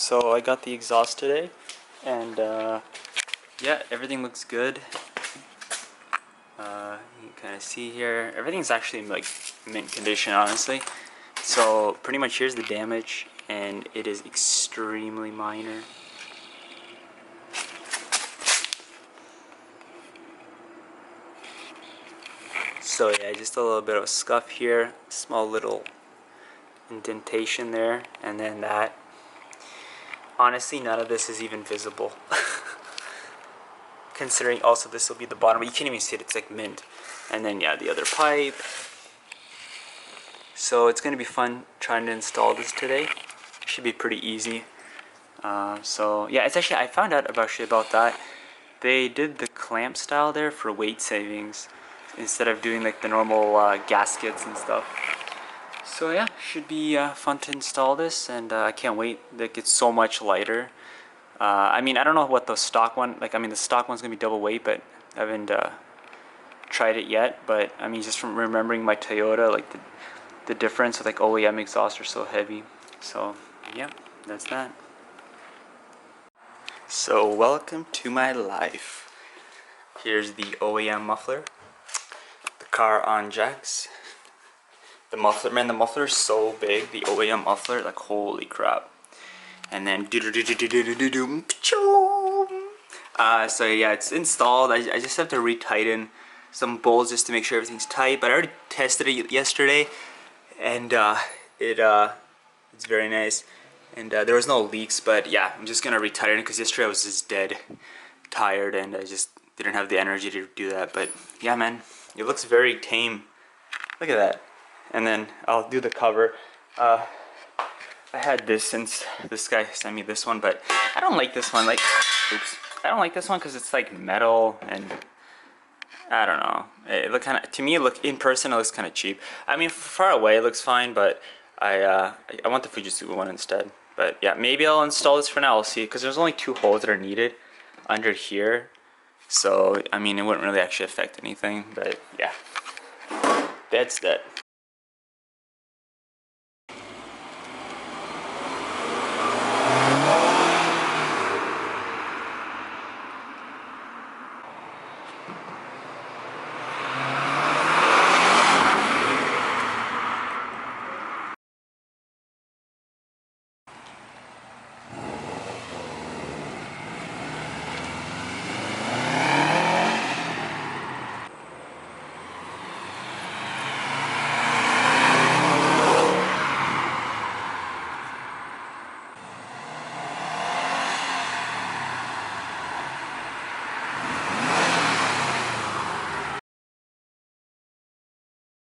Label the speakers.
Speaker 1: So I got the exhaust today, and yeah, everything looks good. You can kind of see here, everything's actually in like mint condition, honestly. So pretty much here's the damage, and it is extremely minor. So yeah, just a little bit of a scuff here, small little indentation there, and then that. Honestly, none of this is even visible. Considering also this will be the bottom, but you can't even see it, it's like mint. And then yeah, the other pipe. So it's gonna be fun trying to install this today. Should be pretty easy. So yeah, it's actually, I found out about that. They did the clamp style there for weight savings instead of doing like the normal gaskets and stuff. So yeah, should be fun to install this, and I can't wait. Like, it's so much lighter. I mean, I don't know what the stock one, like, I mean, the stock one's gonna be double weight, but I haven't tried it yet. But I mean, just from remembering my Toyota, like the difference with like OEM exhausts are so heavy. So yeah, that's that. So welcome to my life. Here's the OEM muffler, the car on jacks. The muffler, man, the muffler is so big, the OEM muffler, like holy crap. And then so yeah, it's installed. I just have to retighten some bolts just to make sure everything's tight. But I already tested it yesterday, and it's very nice. And there was no leaks, but yeah, I'm just gonna retighten it because yesterday I was just dead tired, and I just didn't have the energy to do that. But yeah, man, it looks very tame. Look at that. And then I'll do the cover. I had this since this guy sent me this one, but I don't like this one. Like, oops, I don't like this one because it's like metal, and I don't know. It look kind of, to me, in person it looks kind of cheap. I mean, far away it looks fine, but I want the Fujitsubo one instead. But yeah, maybe I'll install this for now. I'll see, because there's only 2 holes that are needed under here. So I mean, it wouldn't really actually affect anything. But yeah, that's that.